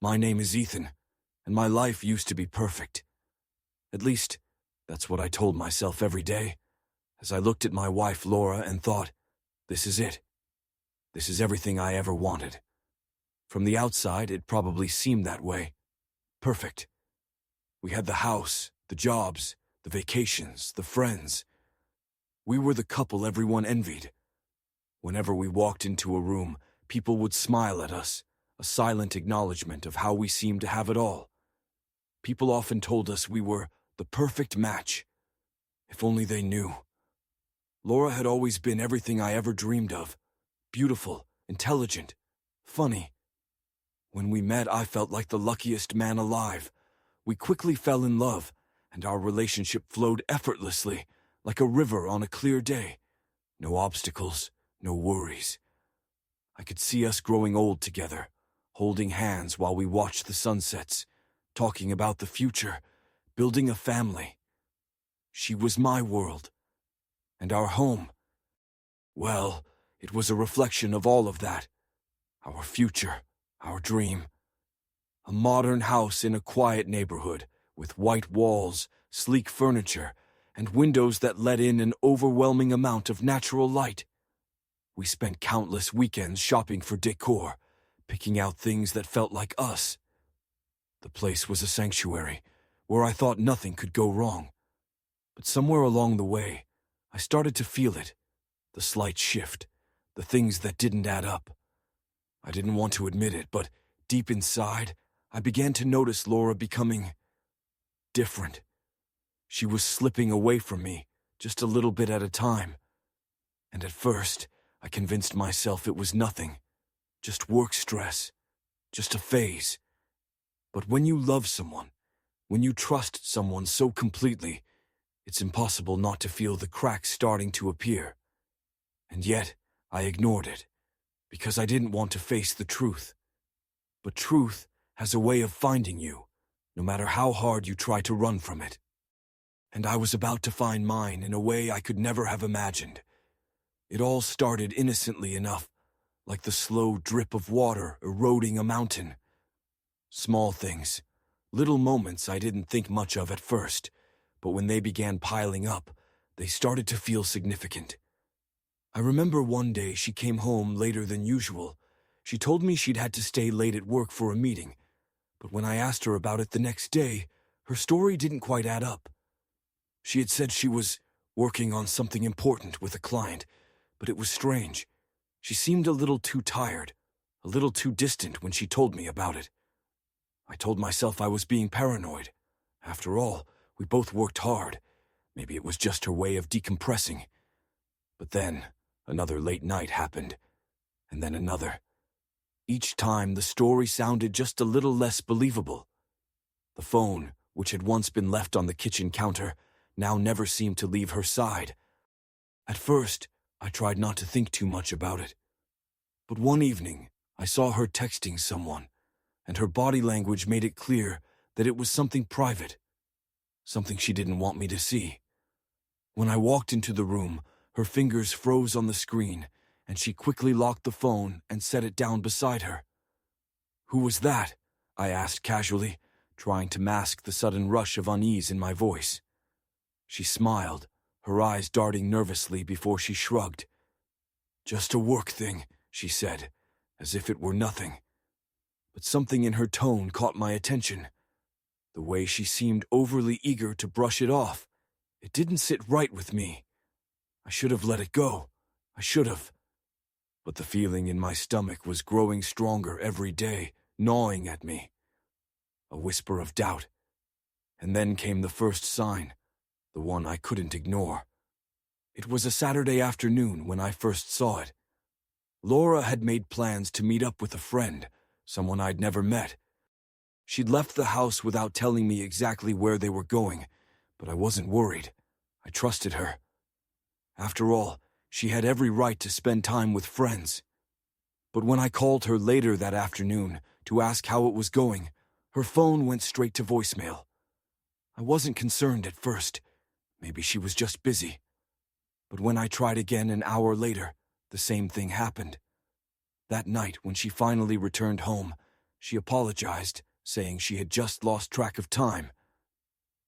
My name is Ethan, and my life used to be perfect. At least, that's what I told myself every day, as I looked at my wife Laura and thought, this is it. This is everything I ever wanted. From the outside, it probably seemed that way. Perfect. We had the house, the jobs, the vacations, the friends. We were the couple everyone envied. Whenever we walked into a room, people would smile at us, a silent acknowledgement of how we seemed to have it all. People often told us we were the perfect match. If only they knew. Laura had always been everything I ever dreamed of. Beautiful, intelligent, funny. When we met, I felt like the luckiest man alive. We quickly fell in love, and our relationship flowed effortlessly, like a river on a clear day. No obstacles, no worries. I could see us growing old together, holding hands while we watched the sunsets, talking about the future, building a family. She was my world. And our home, well, it was a reflection of all of that. Our future, our dream. A modern house in a quiet neighborhood, with white walls, sleek furniture, and windows that let in an overwhelming amount of natural light. We spent countless weekends shopping for decor, picking out things that felt like us. The place was a sanctuary, where I thought nothing could go wrong. But somewhere along the way, I started to feel it, the slight shift, the things that didn't add up. I didn't want to admit it, but deep inside, I began to notice Laura becoming different. She was slipping away from me, just a little bit at a time. And at first, I convinced myself it was nothing, just work stress, just a phase. But when you love someone, when you trust someone so completely, it's impossible not to feel the cracks starting to appear. And yet, I ignored it, because I didn't want to face the truth. But truth has a way of finding you, no matter how hard you try to run from it. And I was about to find mine in a way I could never have imagined. It all started innocently enough, like the slow drip of water eroding a mountain. Small things, little moments I didn't think much of at first, but when they began piling up, they started to feel significant. I remember one day she came home later than usual. She told me she'd had to stay late at work for a meeting, but when I asked her about it the next day, her story didn't quite add up. She had said she was working on something important with a client, but it was strange. She seemed a little too tired, a little too distant when she told me about it. I told myself I was being paranoid. After all, we both worked hard. Maybe it was just her way of decompressing. But then, another late night happened, and then another. Each time, the story sounded just a little less believable. The phone, which had once been left on the kitchen counter, now never seemed to leave her side. At first, I tried not to think too much about it. But one evening, I saw her texting someone, and her body language made it clear that it was something private, something she didn't want me to see. When I walked into the room, her fingers froze on the screen, and she quickly locked the phone and set it down beside her. "Who was that?" I asked casually, trying to mask the sudden rush of unease in my voice. She smiled, her eyes darting nervously before she shrugged. "Just a work thing," she said, as if it were nothing. But something in her tone caught my attention. The way she seemed overly eager to brush it off. It didn't sit right with me. I should have let it go. I should have. But the feeling in my stomach was growing stronger every day, gnawing at me. A whisper of doubt. And then came the first sign, the one I couldn't ignore. It was a Saturday afternoon when I first saw it. Laura had made plans to meet up with a friend, someone I'd never met. She'd left the house without telling me exactly where they were going, but I wasn't worried. I trusted her. After all, she had every right to spend time with friends. But when I called her later that afternoon to ask how it was going, her phone went straight to voicemail. I wasn't concerned at first. Maybe she was just busy. But when I tried again an hour later, the same thing happened. That night, when she finally returned home, She apologized, saying she had just lost track of time.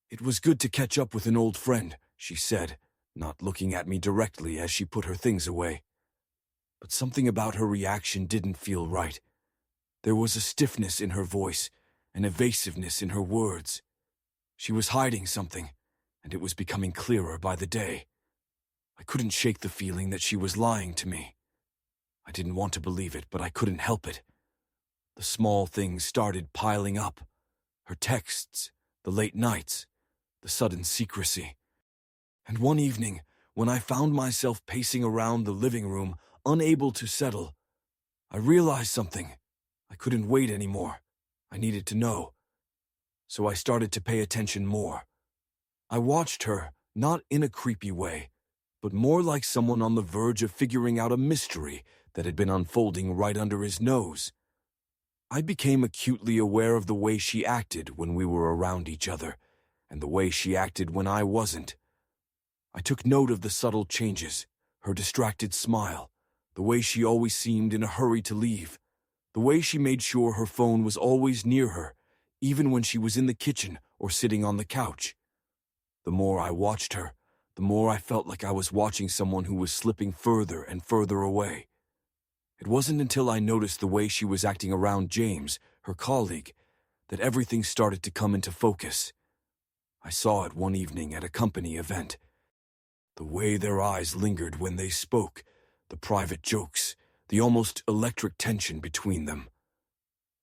"It was good to catch up with an old friend," she said, not looking at me directly as she put her things away. But something about her reaction didn't feel right. There was a stiffness in her voice, an evasiveness in her words. She was hiding something, and it was becoming clearer by the day. I couldn't shake the feeling that she was lying to me. I didn't want to believe it, but I couldn't help it. The small things started piling up. Her texts, the late nights, the sudden secrecy. And one evening, when I found myself pacing around the living room, unable to settle, I realized something. I couldn't wait anymore. I needed to know. So I started to pay attention more. I watched her, not in a creepy way, but more like someone on the verge of figuring out a mystery that had been unfolding right under his nose. I became acutely aware of the way she acted when we were around each other, and the way she acted when I wasn't. I took note of the subtle changes, her distracted smile, the way she always seemed in a hurry to leave, the way she made sure her phone was always near her, even when she was in the kitchen or sitting on the couch. The more I watched her, the more I felt like I was watching someone who was slipping further and further away. It wasn't until I noticed the way she was acting around James, her colleague, that everything started to come into focus. I saw it one evening at a company event. The way their eyes lingered when they spoke, the private jokes, the almost electric tension between them.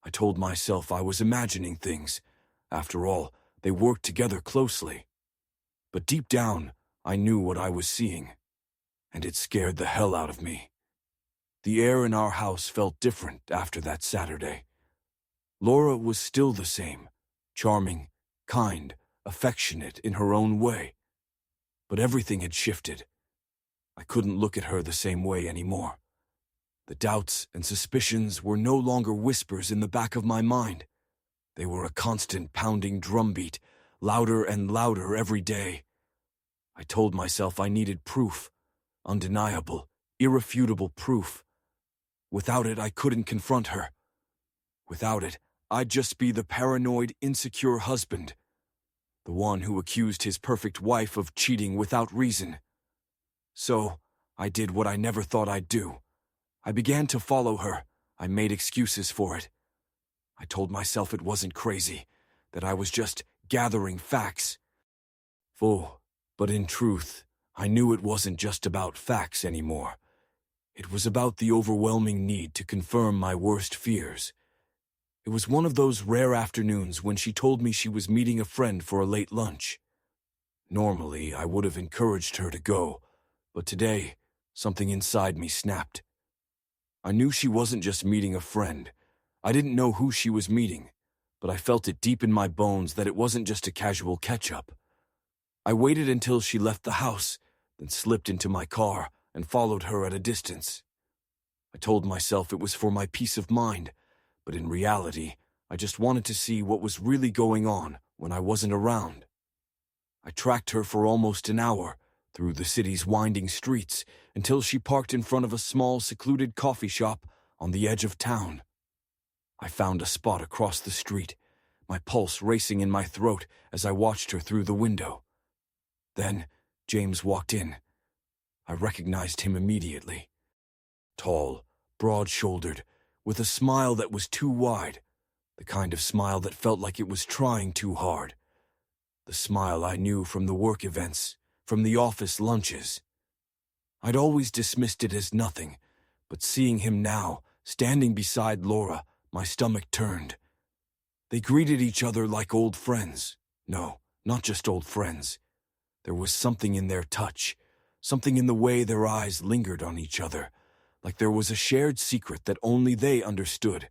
I told myself I was imagining things. After all, they worked together closely. But deep down, I knew what I was seeing, and it scared the hell out of me. The air in our house felt different after that Saturday. Laura was still the same, charming, kind, affectionate in her own way. But everything had shifted. I couldn't look at her the same way anymore. The doubts and suspicions were no longer whispers in the back of my mind. They were a constant pounding drumbeat, louder and louder every day. I told myself I needed proof, undeniable, irrefutable proof. Without it, I couldn't confront her. Without it, I'd just be the paranoid, insecure husband, the one who accused his perfect wife of cheating without reason. So, I did what I never thought I'd do. I began to follow her. I made excuses for it. I told myself it wasn't crazy, that I was just gathering facts. But in truth, I knew it wasn't just about facts anymore. It was about the overwhelming need to confirm my worst fears. It was one of those rare afternoons when she told me she was meeting a friend for a late lunch. Normally, I would have encouraged her to go, but today, something inside me snapped. I knew she wasn't just meeting a friend. I didn't know who she was meeting, but I felt it deep in my bones that it wasn't just a casual catch-up. I waited until she left the house, then slipped into my car and followed her at a distance. I told myself it was for my peace of mind, but in reality, I just wanted to see what was really going on when I wasn't around. I tracked her for almost an hour, through the city's winding streets, until she parked in front of a small, secluded coffee shop on the edge of town. I found a spot across the street, my pulse racing in my throat as I watched her through the window. Then, James walked in. I recognized him immediately. Tall, broad-shouldered, with a smile that was too wide, the kind of smile that felt like it was trying too hard. The smile I knew from the work events, from the office lunches. I'd always dismissed it as nothing, but seeing him now, standing beside Laura, my stomach turned. They greeted each other like old friends. No, not just old friends. There was something in their touch, something in the way their eyes lingered on each other, like there was a shared secret that only they understood.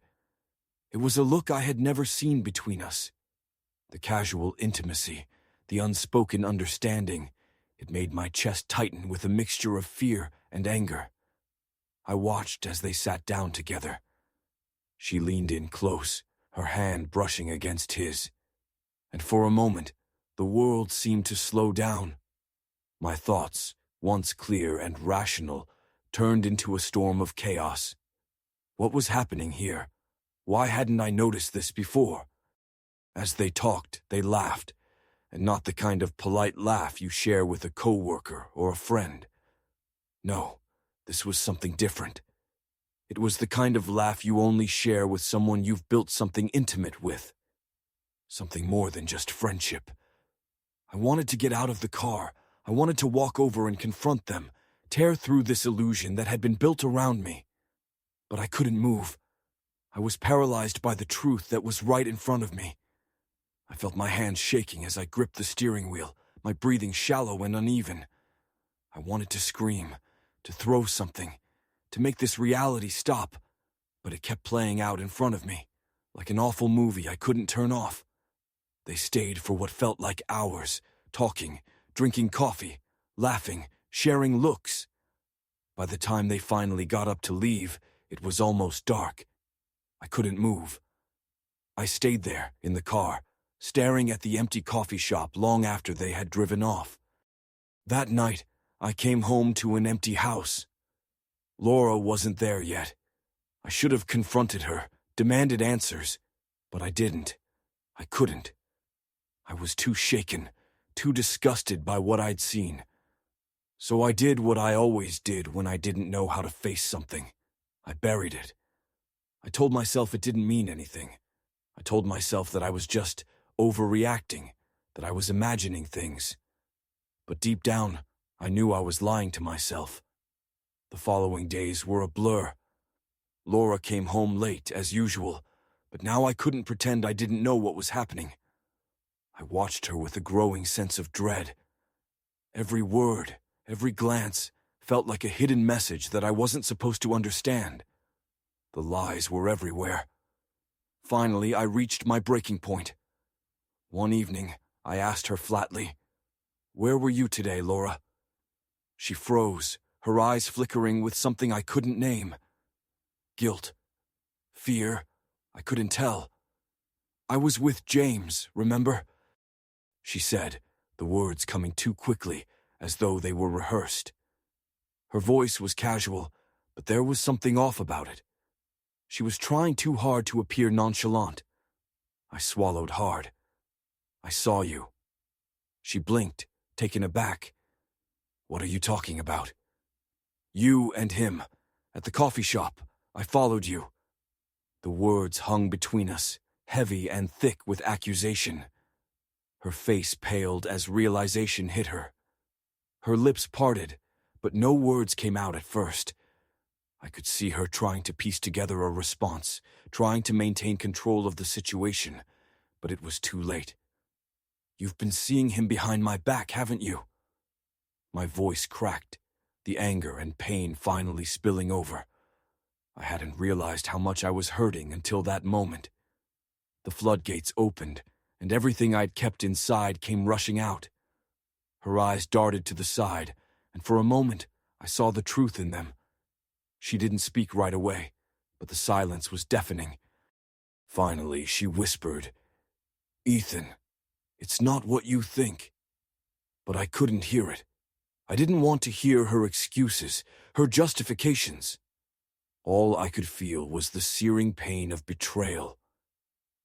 It was a look I had never seen between us. The casual intimacy, the unspoken understanding, it made my chest tighten with a mixture of fear and anger. I watched as they sat down together. She leaned in close, her hand brushing against his. And for a moment, the world seemed to slow down. My thoughts, once clear and rational, turned into a storm of chaos. What was happening here? Why hadn't I noticed this before? As they talked, they laughed, and not the kind of polite laugh you share with a coworker or a friend. No, this was something different. It was the kind of laugh you only share with someone you've built something intimate with. Something more than just friendship. I wanted to get out of the car. I wanted to walk over and confront them, tear through this illusion that had been built around me. But I couldn't move. I was paralyzed by the truth that was right in front of me. I felt my hands shaking as I gripped the steering wheel, my breathing shallow and uneven. I wanted to scream, to throw something, to make this reality stop, but it kept playing out in front of me, like an awful movie I couldn't turn off. They stayed for what felt like hours, talking, drinking coffee, laughing, sharing looks. By the time they finally got up to leave, it was almost dark. I couldn't move. I stayed there, in the car, staring at the empty coffee shop long after they had driven off. That night, I came home to an empty house. Laura wasn't there yet. I should have confronted her, demanded answers, but I didn't. I couldn't. I was too shaken, too disgusted by what I'd seen. So I did what I always did when I didn't know how to face something. I buried it. I told myself it didn't mean anything. I told myself that I was just overreacting, that I was imagining things. But deep down, I knew I was lying to myself. The following days were a blur. Laura came home late, as usual, but now I couldn't pretend I didn't know what was happening. I watched her with a growing sense of dread. Every word, every glance, felt like a hidden message that I wasn't supposed to understand. The lies were everywhere. Finally, I reached my breaking point. One evening, I asked her flatly, "Where were you today, Laura?" She froze, her eyes flickering with something I couldn't name. Guilt. Fear. I couldn't tell. "I was with James, remember?" she said, the words coming too quickly, as though they were rehearsed. Her voice was casual, but there was something off about it. She was trying too hard to appear nonchalant. I swallowed hard. "I saw you." She blinked, taken aback. "What are you talking about?" "You and him. At the coffee shop. I followed you." The words hung between us, heavy and thick with accusation. Her face paled as realization hit her. Her lips parted, but no words came out at first. I could see her trying to piece together a response, trying to maintain control of the situation, but it was too late. "You've been seeing him behind my back, haven't you?" My voice cracked, the anger and pain finally spilling over. I hadn't realized how much I was hurting until that moment. The floodgates opened, and everything I'd kept inside came rushing out. Her eyes darted to the side, and for a moment I saw the truth in them. She didn't speak right away, but the silence was deafening. Finally, she whispered, "Ethan, it's not what you think." But I couldn't hear it. I didn't want to hear her excuses, her justifications. All I could feel was the searing pain of betrayal.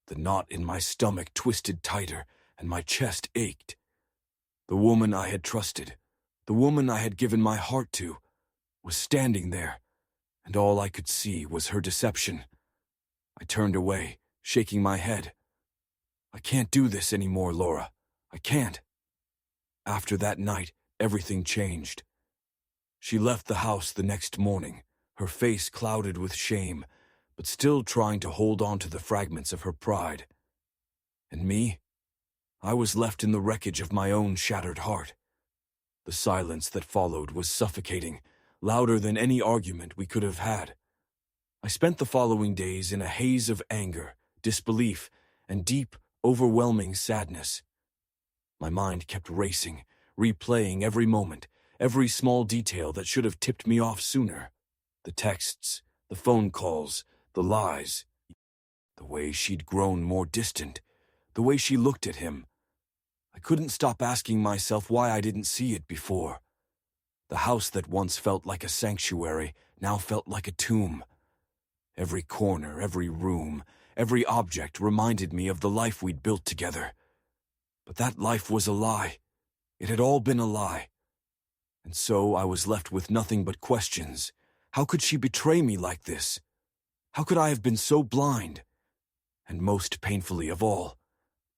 The knot in my stomach twisted tighter, and my chest ached. The woman I had trusted, the woman I had given my heart to, was standing there, and all I could see was her deception. I turned away, shaking my head. "I can't do this anymore, Laura. I can't." After that night, everything changed. She left the house the next morning, her face clouded with shame, but still trying to hold on to the fragments of her pride. And me? I was left in the wreckage of my own shattered heart. The silence that followed was suffocating, louder than any argument we could have had. I spent the following days in a haze of anger, disbelief, and deep, overwhelming sadness. My mind kept racing, replaying every moment, every small detail that should have tipped me off sooner. The texts, the phone calls, the lies. The way she'd grown more distant, the way she looked at him. I couldn't stop asking myself why I didn't see it before. The house that once felt like a sanctuary now felt like a tomb. Every corner, every room, every object reminded me of the life we'd built together. But that life was a lie. It had all been a lie. And so I was left with nothing but questions. How could she betray me like this? How could I have been so blind? And most painfully of all,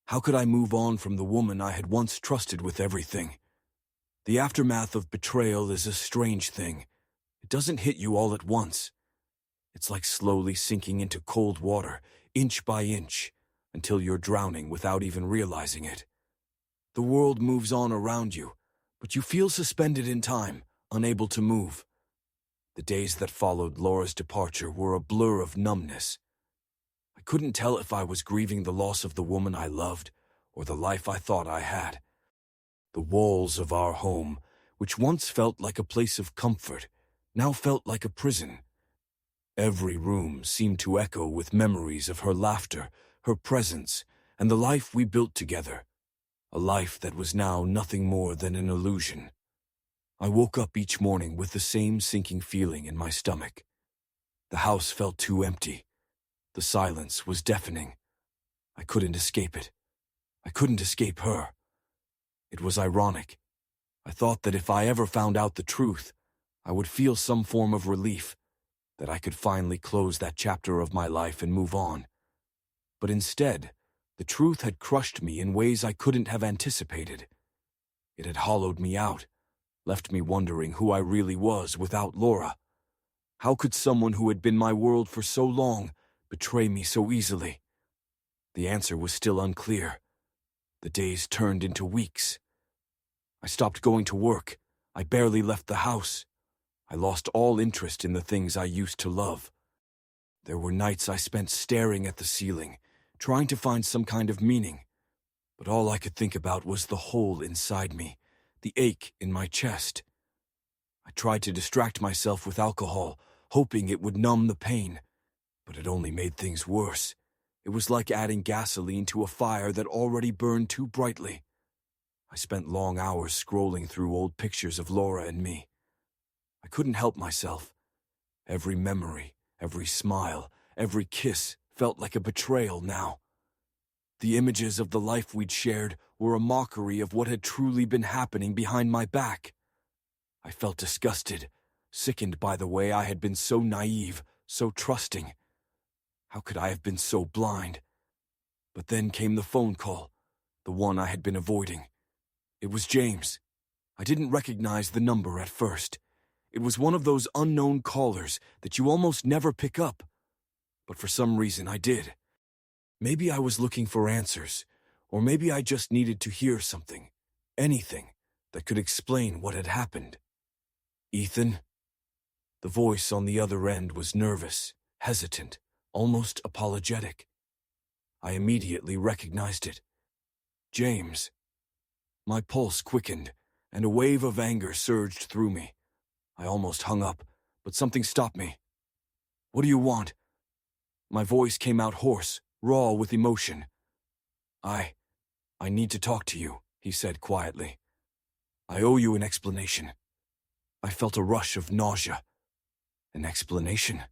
how could I move on from the woman I had once trusted with everything? The aftermath of betrayal is a strange thing. It doesn't hit you all at once. It's like slowly sinking into cold water, inch by inch, until you're drowning without even realizing it. The world moves on around you, but you feel suspended in time, unable to move. The days that followed Laura's departure were a blur of numbness. I couldn't tell if I was grieving the loss of the woman I loved or the life I thought I had. The walls of our home, which once felt like a place of comfort, now felt like a prison. Every room seemed to echo with memories of her laughter, her presence, and the life we built together. A life that was now nothing more than an illusion. I woke up each morning with the same sinking feeling in my stomach. The house felt too empty. The silence was deafening. I couldn't escape it. I couldn't escape her. It was ironic. I thought that if I ever found out the truth, I would feel some form of relief, that I could finally close that chapter of my life and move on. But instead, the truth had crushed me in ways I couldn't have anticipated. It had hollowed me out, left me wondering who I really was without Laura. How could someone who had been my world for so long betray me so easily? The answer was still unclear. The days turned into weeks. I stopped going to work. I barely left the house. I lost all interest in the things I used to love. There were nights I spent staring at the ceiling, trying to find some kind of meaning. But all I could think about was the hole inside me, the ache in my chest. I tried to distract myself with alcohol, hoping it would numb the pain. But it only made things worse. It was like adding gasoline to a fire that already burned too brightly. I spent long hours scrolling through old pictures of Laura and me. I couldn't help myself. Every memory, every smile, every kiss felt like a betrayal now. The images of the life we'd shared were a mockery of what had truly been happening behind my back. I felt disgusted, sickened by the way I had been so naive, so trusting. How could I have been so blind? But then came the phone call, the one I had been avoiding. It was James. I didn't recognize the number at first. It was one of those unknown callers that you almost never pick up. But for some reason I did. Maybe I was looking for answers, or maybe I just needed to hear something, anything, that could explain what had happened. Ethan? The voice on the other end was nervous, hesitant, almost apologetic. I immediately recognized it. James. My pulse quickened, and a wave of anger surged through me. I almost hung up, but something stopped me. What do you want? My voice came out hoarse, raw with emotion. I need to talk to you, he said quietly. I owe you an explanation. I felt a rush of nausea. An explanation?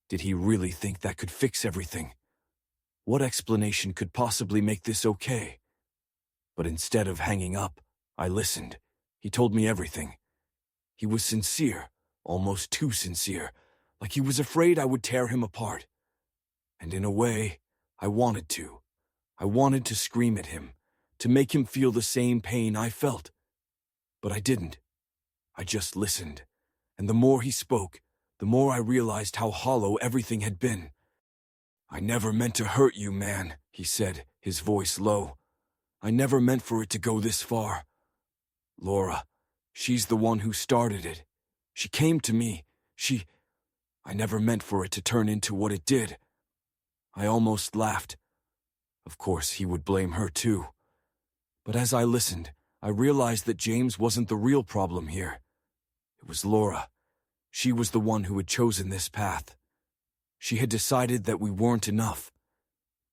Did he really think that could fix everything? What explanation could possibly make this okay? But instead of hanging up, I listened. He told me everything. He was sincere, almost too sincere, like he was afraid I would tear him apart. And in a way, I wanted to. I wanted to scream at him, to make him feel the same pain I felt. But I didn't. I just listened. And the more he spoke, the more I realized how hollow everything had been. I never meant to hurt you, man, he said, his voice low. I never meant for it to go this far. Laura, she's the one who started it. She came to me. I never meant for it to turn into what it did. I almost laughed. Of course, he would blame her too. But as I listened, I realized that James wasn't the real problem here. It was Laura. She was the one who had chosen this path. She had decided that we weren't enough.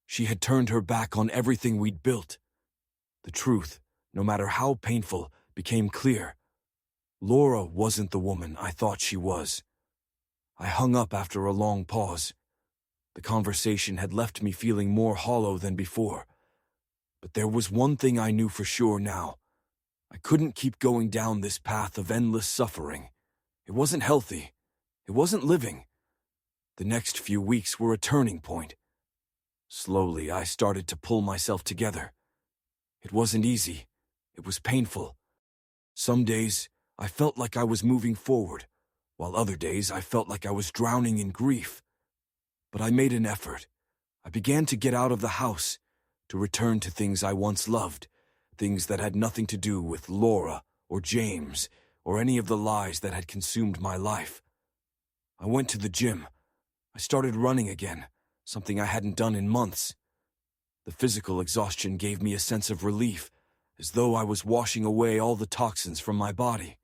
She had turned her back on everything we'd built. The truth, no matter how painful, became clear. Laura wasn't the woman I thought she was. I hung up after a long pause, The conversation had left me feeling more hollow than before. But there was one thing I knew for sure now. I couldn't keep going down this path of endless suffering. It wasn't healthy. It wasn't living. The next few weeks were a turning point. Slowly, I started to pull myself together. It wasn't easy. It was painful. Some days, I felt like I was moving forward, while other days I felt like I was drowning in grief. But I made an effort. I began to get out of the house, to return to things I once loved, things that had nothing to do with Laura or James or any of the lies that had consumed my life. I went to the gym. I started running again, something I hadn't done in months. The physical exhaustion gave me a sense of relief, as though I was washing away all the toxins from my body.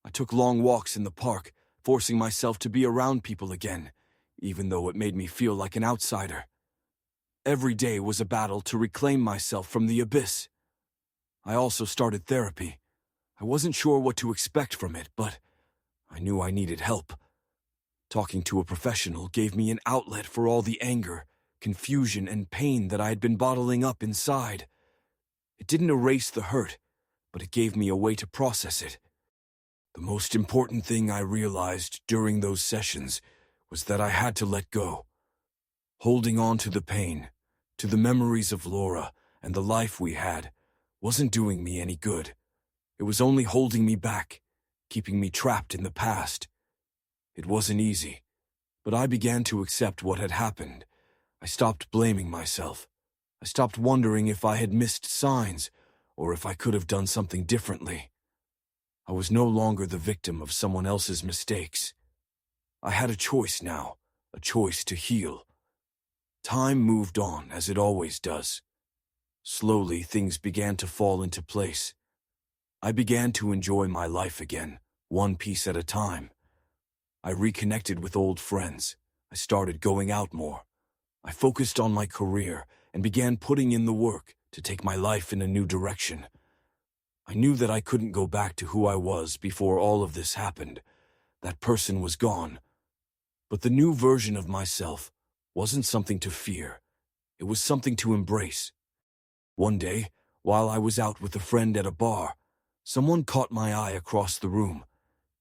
I took long walks in the park, forcing myself to be around people again, even though it made me feel like an outsider. Every day was a battle to reclaim myself from the abyss. I also started therapy. I wasn't sure what to expect from it, but I knew I needed help. Talking to a professional gave me an outlet for all the anger, confusion, and pain that I had been bottling up inside. It didn't erase the hurt, but it gave me a way to process it. The most important thing I realized during those sessions was that I had to let go. Holding on to the pain, to the memories of Laura and the life we had, wasn't doing me any good. It was only holding me back, keeping me trapped in the past. It wasn't easy, but I began to accept what had happened. I stopped blaming myself. I stopped wondering if I had missed signs or if I could have done something differently. I was no longer the victim of someone else's mistakes. I had a choice now, a choice to heal. Time moved on, as it always does. Slowly, things began to fall into place. I began to enjoy my life again, one piece at a time. I reconnected with old friends. I started going out more. I focused on my career and began putting in the work to take my life in a new direction. I knew that I couldn't go back to who I was before all of this happened. That person was gone. But the new version of myself wasn't something to fear. It was something to embrace. One day, while I was out with a friend at a bar, someone caught my eye across the room.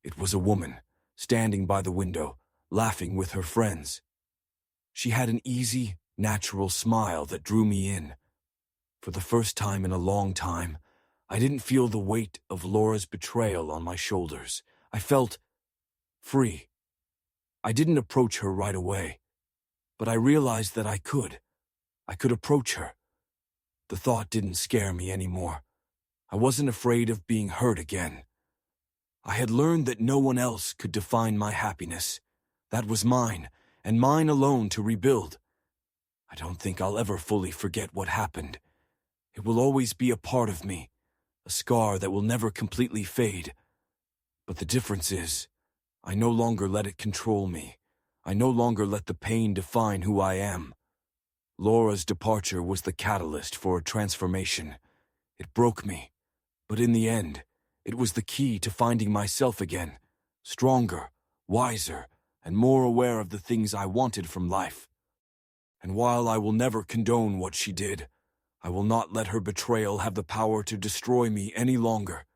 It was a woman, standing by the window, laughing with her friends. She had an easy, natural smile that drew me in. For the first time in a long time, I didn't feel the weight of Laura's betrayal on my shoulders. I felt free. I didn't approach her right away, but I realized that I could. I could approach her. The thought didn't scare me anymore. I wasn't afraid of being hurt again. I had learned that no one else could define my happiness. That was mine, and mine alone to rebuild. I don't think I'll ever fully forget what happened. It will always be a part of me, a scar that will never completely fade. But the difference is, I no longer let it control me. I no longer let the pain define who I am. Laura's departure was the catalyst for a transformation. It broke me, but in the end, it was the key to finding myself again, stronger, wiser, and more aware of the things I wanted from life. And while I will never condone what she did, I will not let her betrayal have the power to destroy me any longer.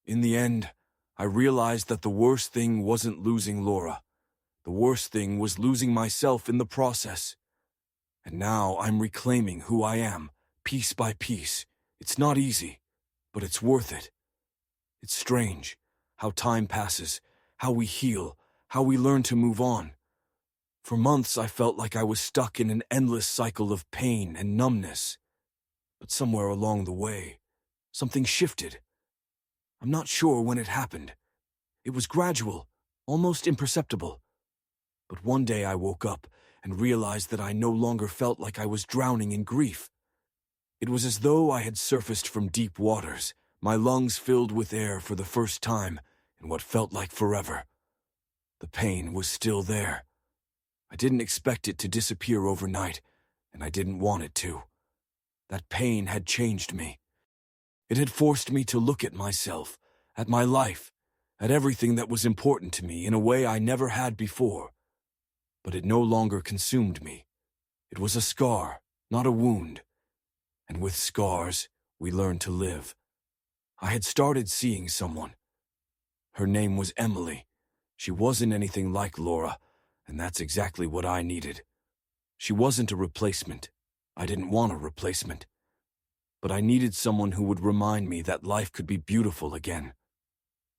In the end, I realized that the worst thing wasn't losing Laura. The worst thing was losing myself in the process. And now I'm reclaiming who I am, piece by piece. It's not easy, but it's worth it. It's strange how time passes, how we heal, how we learn to move on. For months I felt like I was stuck in an endless cycle of pain and numbness. But somewhere along the way, something shifted. I'm not sure when it happened. It was gradual, almost imperceptible. But one day I woke up and realized that I no longer felt like I was drowning in grief. It was as though I had surfaced from deep waters, my lungs filled with air for the first time in what felt like forever. The pain was still there. I didn't expect it to disappear overnight, and I didn't want it to. That pain had changed me. It had forced me to look at myself, at my life, at everything that was important to me in a way I never had before. but it no longer consumed me. It was a scar, not a wound. And with scars, we learn to live. I had started seeing someone. Her name was Emily. She wasn't anything like Laura, and that's exactly what I needed. She wasn't a replacement. I didn't want a replacement. But I needed someone who would remind me that life could be beautiful again.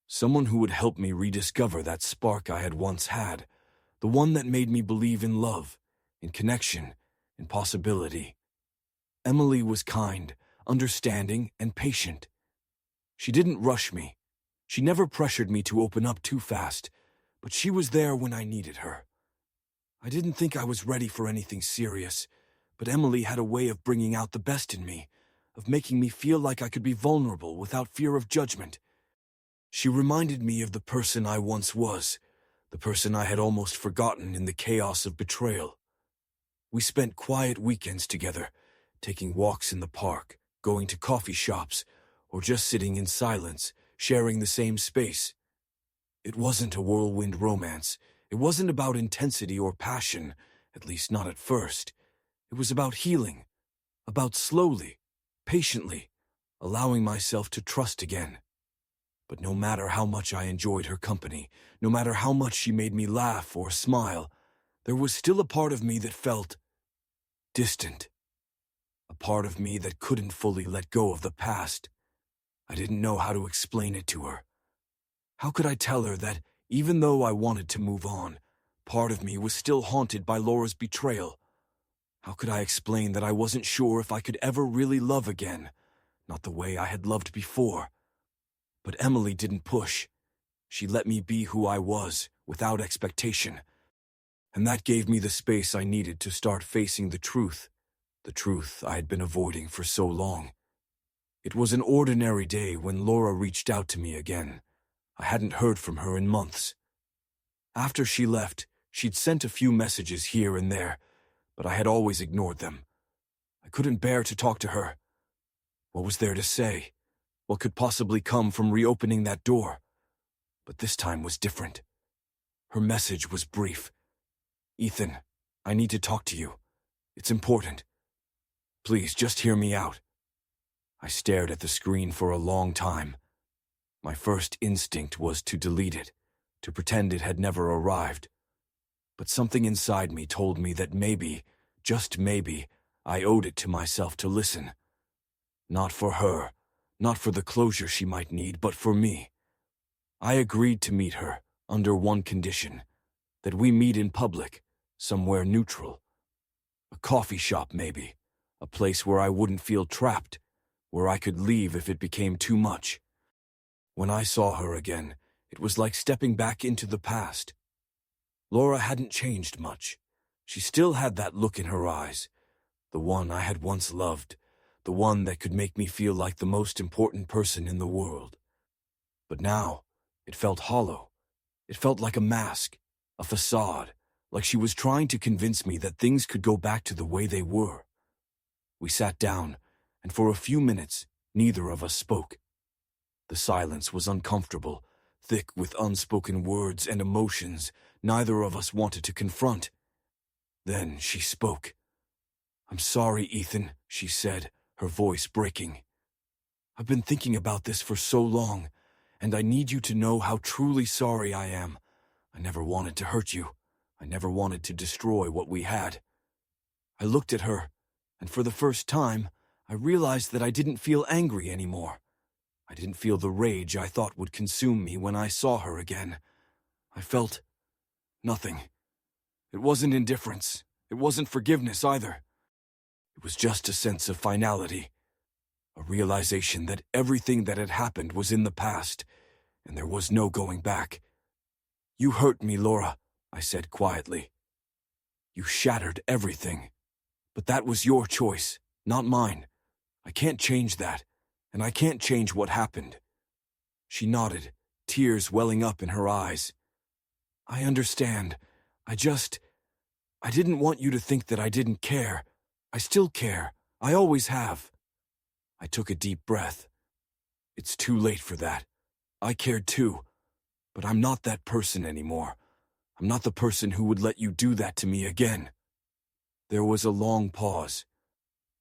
Someone who would help me rediscover that spark I had once had, the one that made me believe in love, in connection, in possibility. Emily was kind, understanding, and patient. She didn't rush me. She never pressured me to open up too fast, but she was there when I needed her. I didn't think I was ready for anything serious, but Emily had a way of bringing out the best in me, of making me feel like I could be vulnerable without fear of judgment. She reminded me of the person I once was, the person I had almost forgotten in the chaos of betrayal. We spent quiet weekends together, taking walks in the park, going to coffee shops, or just sitting in silence, sharing the same space. It wasn't a whirlwind romance. It wasn't about intensity or passion, at least not at first. It was about healing, about slowly, patiently, allowing myself to trust again. But no matter how much I enjoyed her company, no matter how much she made me laugh or smile, there was still a part of me that felt distant. A part of me that couldn't fully let go of the past. I didn't know how to explain it to her. How could I tell her that, even though I wanted to move on, part of me was still haunted by Laura's betrayal? How could I explain that I wasn't sure if I could ever really love again, not the way I had loved before? But Emily didn't push. She let me be who I was, without expectation. And that gave me the space I needed to start facing the truth I had been avoiding for so long. It was an ordinary day when Laura reached out to me again. I hadn't heard from her in months. After she left, she'd sent a few messages here and there, but I had always ignored them. I couldn't bear to talk to her. What was there to say? What could possibly come from reopening that door? But this time was different. Her message was brief. "Ethan, I need to talk to you. It's important. Please, just hear me out." I stared at the screen for a long time. My first instinct was to delete it, to pretend it had never arrived. But something inside me told me that maybe, just maybe, I owed it to myself to listen. Not for her, not for the closure she might need, but for me. I agreed to meet her, under one condition, that we meet in public, somewhere neutral. A coffee shop, maybe, a place where I wouldn't feel trapped, where I could leave if it became too much. When I saw her again, it was like stepping back into the past. Laura hadn't changed much. She still had that look in her eyes, the one I had once loved, the one that could make me feel like the most important person in the world. But now, it felt hollow. It felt like a mask, a facade, like she was trying to convince me that things could go back to the way they were. We sat down, and for a few minutes, neither of us spoke. The silence was uncomfortable, thick with unspoken words and emotions neither of us wanted to confront. Then she spoke. "I'm sorry, Ethan," she said, her voice breaking. "I've been thinking about this for so long, and I need you to know how truly sorry I am. I never wanted to hurt you. I never wanted to destroy what we had." I looked at her, and for the first time, I realized that I didn't feel angry anymore. I didn't feel the rage I thought would consume me when I saw her again. I felt nothing. It wasn't indifference. It wasn't forgiveness either. It was just a sense of finality, a realization that everything that had happened was in the past, and there was no going back. "You hurt me, Laura," I said quietly. "You shattered everything. But that was your choice, not mine. I can't change that, and I can't change what happened." She nodded, tears welling up in her eyes. "I understand. I didn't want you to think that I didn't care. I still care. I always have." I took a deep breath. It's too late for that. I cared too, but I'm not that person anymore. I'm not the person who would let you do that to me again." There was a long pause.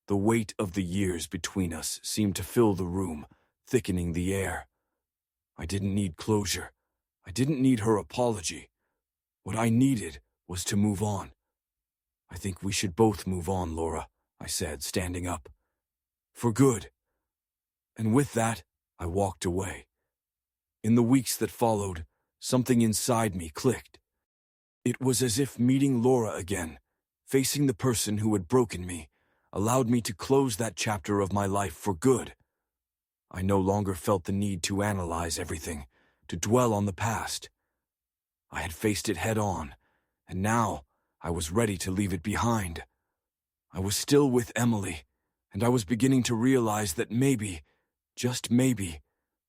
The weight of the years between us seemed to fill the room, thickening the air. I didn't need closure. I didn't need her apology. What I needed was to move on. "I think we should both move on, Laura," I said, standing up. "For good." And with that, I walked away. In the weeks that followed, something inside me clicked. It was as if meeting Laura again, facing the person who had broken me, allowed me to close that chapter of my life for good. I no longer felt the need to analyze everything, to dwell on the past. I had faced it head on, and now I was ready to leave it behind. I was still with Emily, and I was beginning to realize that maybe, just maybe,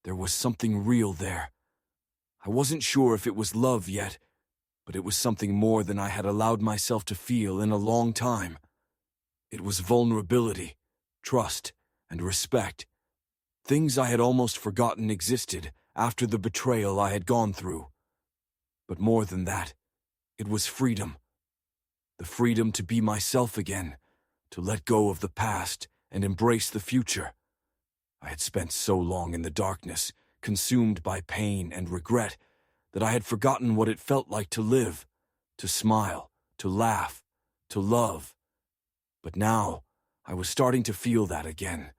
there was something real there. I wasn't sure if it was love yet, but it was something more than I had allowed myself to feel in a long time. It was vulnerability, trust, and respect. Things I had almost forgotten existed after the betrayal I had gone through. But more than that, it was freedom. The freedom to be myself again, to let go of the past and embrace the future. I had spent so long in the darkness, consumed by pain and regret, that I had forgotten what it felt like to live, to smile, to laugh, to love. But now, I was starting to feel that again.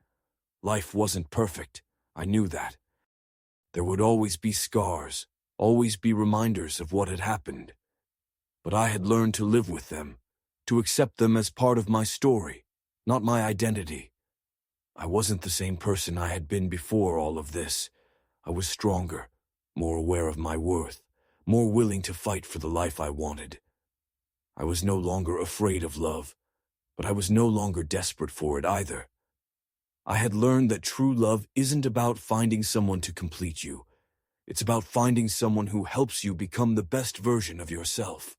Life wasn't perfect, I knew that. There would always be scars, always be reminders of what had happened. But I had learned to live with them, to accept them as part of my story, not my identity. I wasn't the same person I had been before all of this. I was stronger, more aware of my worth, more willing to fight for the life I wanted. I was no longer afraid of love, but I was no longer desperate for it either. I had learned that true love isn't about finding someone to complete you. It's about finding someone who helps you become the best version of yourself.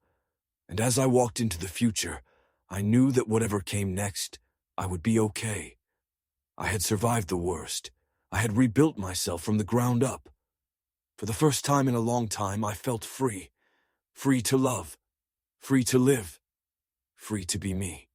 And as I walked into the future, I knew that whatever came next, I would be okay. I had survived the worst. I had rebuilt myself from the ground up. For the first time in a long time, I felt free. Free to love. Free to live. Free to be me.